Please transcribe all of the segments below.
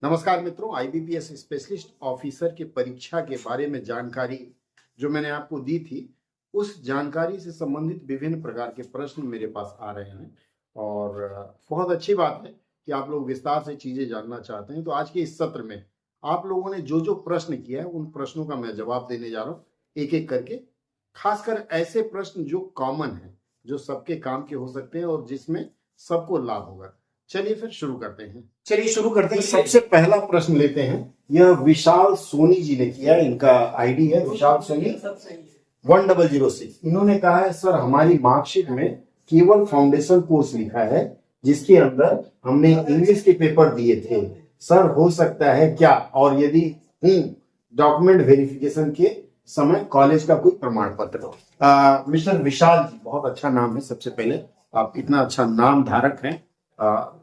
नमस्कार मित्रों, IBPS specialist officer की परीक्षा के बारे में जानकारी जो मैंने आपको दी थी, उस जानकारी से संबंधित विभिन्न प्रकार के प्रश्न मेरे पास आ रहे हैं और बहुत अच्छी बात है कि आप लोग विस्तार से चीजें जानना चाहते हैं। तो आज के इस सत्र में आप लोगों ने जो जो प्रश्न किया है, उन प्रश्नों का मैं जवाब देने जा रहा हूँ एक एक करके। खासकर ऐसे प्रश्न जो कॉमन है, जो सबके काम के हो सकते हैं और जिसमें सबको लाभ होगा। चलिए फिर शुरू करते हैं। सबसे पहला प्रश्न लेते हैं। यह विशाल सोनी जी ने किया, इनका आईडी है विशाल सोनी 1006। इन्होंने कहा है, सर हमारी मार्कशीट में केवल फाउंडेशन कोर्स लिखा है जिसके अंदर हमने इंग्लिश के पेपर दिए थे, सर हो सकता है क्या? और यदि डॉक्यूमेंट वेरिफिकेशन के समय कॉलेज का कोई प्रमाण पत्र। मिस्टर विशाल जी, बहुत अच्छा नाम है। सबसे पहले आप इतना अच्छा नाम धारक हैं।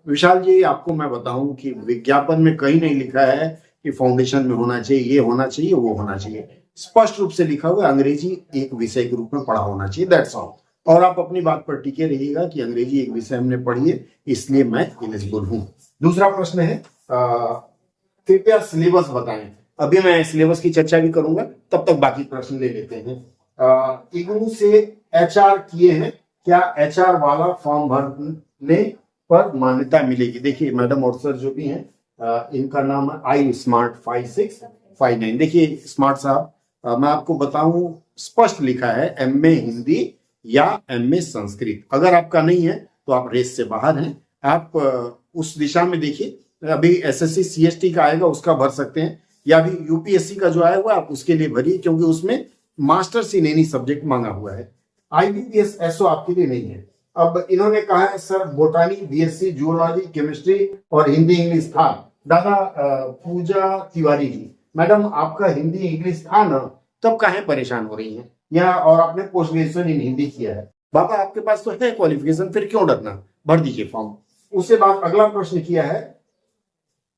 विशाल जी, आपको मैं बताऊं कि विज्ञापन में कहीं नहीं लिखा है कि फाउंडेशन में होना चाहिए, ये होना चाहिए, वो होना चाहिए। स्पष्ट रूप से लिखा हुआ अंग्रेजी एक विषय के रूप में पढ़ा होना चाहिए, दैट्स ऑल। और आप अपनी बात पर टिके रहिएगा कि अंग्रेजी एक विषय हमने पढ़ी है, इसलिए मैं एलिजिबल हूं। दूसरा प्रश्न है, कृपया सिलेबस बताएं। अभी मैं सिलेबस की चर्चा भी करूंगा, तब तक बाकी प्रश्न ले लेते हैं। इग्नू से एचआर किए हैं, क्या एचआर वाला फॉर्म भरने पर मान्यता मिलेगी? देखिए मैडम और सर जो भी हैं, इनका नाम है आई स्मार्ट 5659। देखिए स्मार्ट साहब, मैं आपको बताऊं, स्पष्ट लिखा है एमए हिंदी या एमए संस्कृत। अगर आपका नहीं है तो आप रेस से बाहर हैं। आप उस दिशा में देखिए, अभी एसएससी सीएसटी का आएगा, उसका भर सकते हैं, या भी यूपीएससी का जो आया हुआ आप उसके लिए भरिए, क्योंकि उसमें मास्टर्स इन एनी सब्जेक्ट मांगा हुआ है। आईबीपीएस एसओ आपके लिए नहीं है। अब इन्होंने कहा है, सर बोटानी, बीएससी जूलॉजी, केमिस्ट्री और हिंदी इंग्लिश था। दादा पूजा तिवारी जी, मैडम आपका हिंदी इंग्लिश था ना, तब काहे परेशान हो रही हैं? यहाँ और आपने पोस्ट ग्रेजुएशन इन हिंदी किया है। बाबा आपके पास तो है क्वालिफिकेशन, फिर क्यों डरना? भर दीजिए फॉर्म। उसके बाद अगला प्रश्न किया है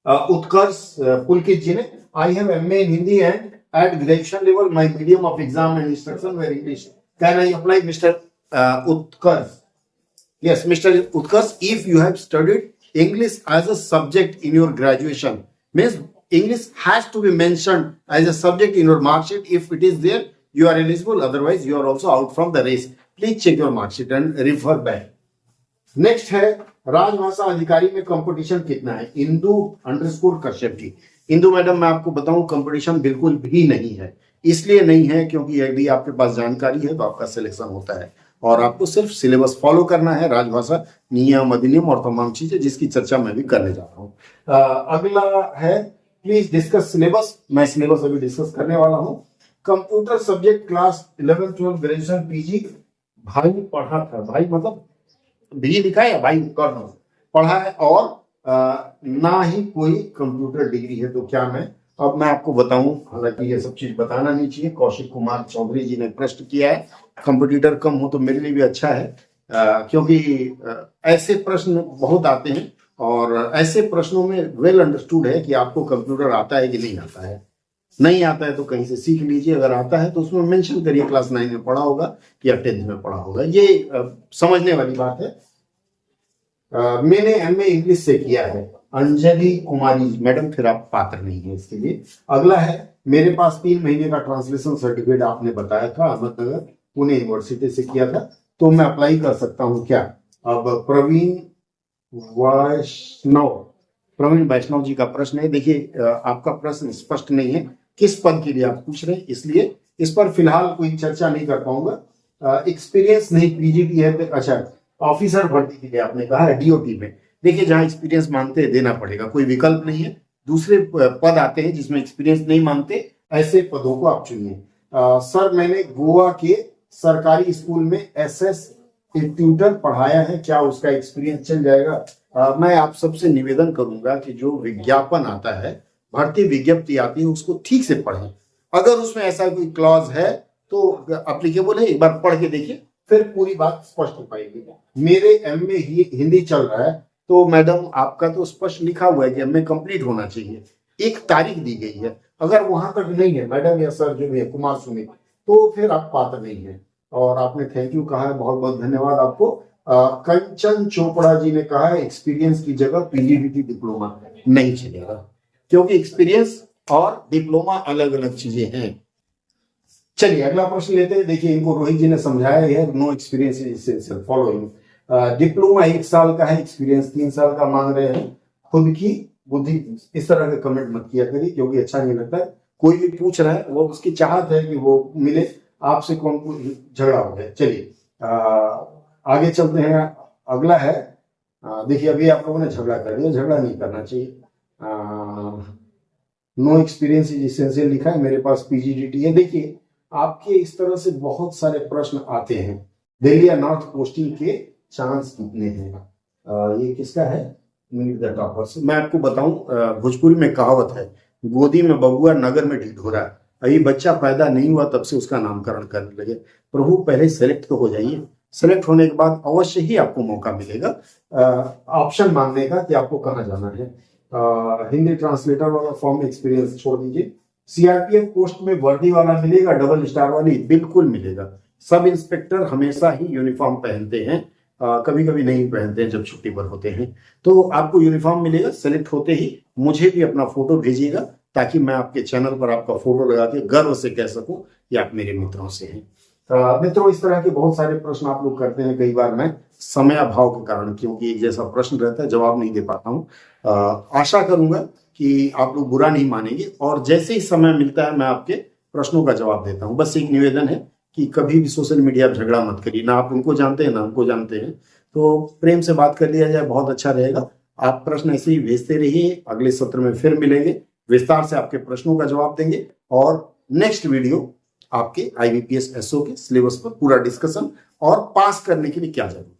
उत्कर्ष पुलकित जी ने, I have MA in Hindi and at graduation level my medium of exam and instruction were English, can I apply? Mister Utkarsh, yes Mr. Utkarsh, if you have studied English as a subject in your graduation, means English has to be mentioned as a subject in your mark sheet. If it is there, you are eligible, otherwise you are also out from the race. Please check your mark sheet and refer back. Next है, राजभाषा अधिकारी में competition कितना है? Indu _ Kashyap ji. Indu madam, मैं आपको बताऊं, competition बिल्कुल भी नहीं है। इसलिए नहीं है क्योंकि यदि आपके पास जानकारी है तो आपका सिलेक्शन होता है और आपको सिर्फ सिलेबस फॉलो करना है, राजभाषा नियम अधिनियम और तमाम चीजें, जिसकी चर्चा मैं भी करने जा रहा हूँ। अगला है, प्लीज डिस्कस सिलेबस। मैं सिलेबस अभी डिस्कस करने वाला हूँ। Computer subject class 11 12 graduation PG भाई पढ़ा था। भाई मतलब भी लिखा है या भाई पढ़ा है, और ना ही कोई कंप्यूटर डिग्री है। तो क्या अब मैं आपको बताऊं, हालांकि ये सब चीज बताना नहीं चाहिए। कौशिक कुमार चौधरी जी ने प्रश्न किया है, कंपटीटर कम हो तो मेरे लिए भी अच्छा है, क्योंकि ऐसे प्रश्न बहुत आते हैं और ऐसे प्रश्नों में वेल अंडरस्टूड है कि आपको कंप्यूटर आता है कि नहीं आता है। नहीं आता है तो कहीं से सीख लीजिए, अगर आता है तो उसमें मेंशन करिए क्लास 9 में पढ़ा होगा या 10th में पढ़ा होगा, ये समझने वाली बात है। मैंने एमए इंग्लिश से किया है। अंजलि कुमारी मैडम, फिर आप पात्र नहीं है इसके लिए। अगला है, मेरे पास 3 महीने का ट्रांसलेशन सर्टिफिकेट आपने बताया था, अहमदनगर पुणे यूनिवर्सिटी से किया था, तो मैं अप्लाई कर सकता हूं क्या? अब प्रवीण वैष्णव जी का प्रश्न है। देखिए आपका प्रश्न स्पष्ट नहीं है, किस पद के लिए आप पूछ रहे हैं, इसलिए इस पर फिलहाल कोई चर्चा नहीं कर पाऊंगा। एक्सपीरियंस नहीं पीजीटी है, अच्छा ऑफिसर भर्ती के लिए आपने कहा है डीओटी में। देखिए जहां एक्सपीरियंस मांगते हैं देना पड़ेगा, कोई विकल्प नहीं है। दूसरे पद आते हैं जिसमें एक्सपीरियंस नहीं मांगते, ऐसे पदों को आप चुनिए। सर मैंने गोवा के सरकारी स्कूल में एसएस ट्यूटर पढ़ाया है, क्या उसका एक्सपीरियंस चल जाएगा? मैं आप सबसे निवेदन करूंगा कि जो विज्ञापन आता है, भर्ती विज्ञप्ति आती है, उसको ठीक से पढ़ें। अगर उसमें ऐसा कोई क्लॉज है तो अप्लीकेबल है, एक बार पढ़ के देखिए, फिर पूरी बात स्पष्ट हो पाएगी। मेरे एमए हिंदी चल रहा है, तो मैडम आपका तो स्पष्ट लिखा हुआ है कि एमए कंप्लीट होना चाहिए, एक तारीख दी गई है। अगर वहां तक नहीं है मैडम या सर जो भी है, कुमार सुमित, तो फिर आप पात्र नहीं है। और आपने थैंक यू कहा है, बहुत बहुत धन्यवाद आपको। कंचन चोपड़ा जी ने कहा है, एक्सपीरियंस की जगह पीजीडीटी डिप्लोमा नहीं चलेगा। क्योंकि एक्सपीरियंस और डिप्लोमा अलग अलग चीजें हैं। चलिए अगला प्रश्न लेते हैं। देखिए इनको रोहित जी ने समझाया है, no experience is essential following. Diploma 1 साल का है, एक्सपीरियंस 3 साल का मांग रहे हैं। खुद की बुद्धि, इस तरह का कमेंट मत किया करिए क्योंकि अच्छा नहीं लगता है। कोई भी पूछ रहा है वो उसकी चाहत है कि वो मिले, आपसे कौन झगड़ा हो गया। चलिए आगे चलते हैं। अगला है, देखिए अभी आप लोगों ने झगड़ा कर दिया, झगड़ा नहीं करना चाहिए। नो एक्सपीरियंस इज एसेंशियल लिखा है, मेरे पास पीजीडीटी है। देखिए आपके इस तरह से बहुत सारे प्रश्न आते हैं। दिल्ली या नॉर्थ पोस्टिंग के चांस कितने हैं? ये किसका है? Meet the toppers. मैं आपको बताऊं, भोजपुरी में कहावत है, गोदी में बबुआ नगर में ढिढोरा। अभी बच्चा पैदा नहीं हुआ तब से उसका नामकरण करने लगे। प्रभु पहले सेलेक्ट तो हो जाइए, सेलेक्ट होने के बाद अवश्य ही आपको मौका मिलेगा ऑप्शन मांगने का कि आपको कहाँ जाना है। हिंदी ट्रांसलेटर वाला फॉर्म एक्सपीरियंस छोड़ दीजिए। सीआरपीएफ पोस्ट में वर्दी वाला मिलेगा, डबल स्टार वाली बिल्कुल मिलेगा। सब इंस्पेक्टर हमेशा ही यूनिफॉर्म पहनते हैं, कभी कभी नहीं पहनते हैं जब छुट्टी पर होते हैं। तो आपको यूनिफॉर्म मिलेगा। सेलेक्ट होते ही मुझे भी अपना फोटो भेजिएगा ताकि मैं आपके चैनल पर आपका फोटो लगा के गर्व से कह सकूं कि आप मेरे मित्रों से हैं। मित्रों इस तरह के बहुत सारे प्रश्न आप लोग करते हैं। कई बार मैं समय अभाव के कारण, क्योंकि एक जैसा प्रश्न रहता है, जवाब नहीं दे पाता हूँ। आशा करूंगा कि आप लोग बुरा नहीं मानेंगे और जैसे ही समय मिलता है मैं आपके प्रश्नों का जवाब देता हूँ। बस एक निवेदन है कि कभी भी सोशल मीडिया पर झगड़ा मत करिए, ना आप उनको जानते हैं ना हमको जानते हैं। तो प्रेम से बात कर लिया जाए, बहुत अच्छा रहेगा। आप प्रश्न ऐसे ही भेजते रहिए। अगले सत्र में फिर मिलेंगे, विस्तार से आपके प्रश्नों का जवाब देंगे और नेक्स्ट वीडियो आपके IBPS SO के सिलेबस पर पूरा डिस्कशन और पास करने के लिए क्या जरूरी है।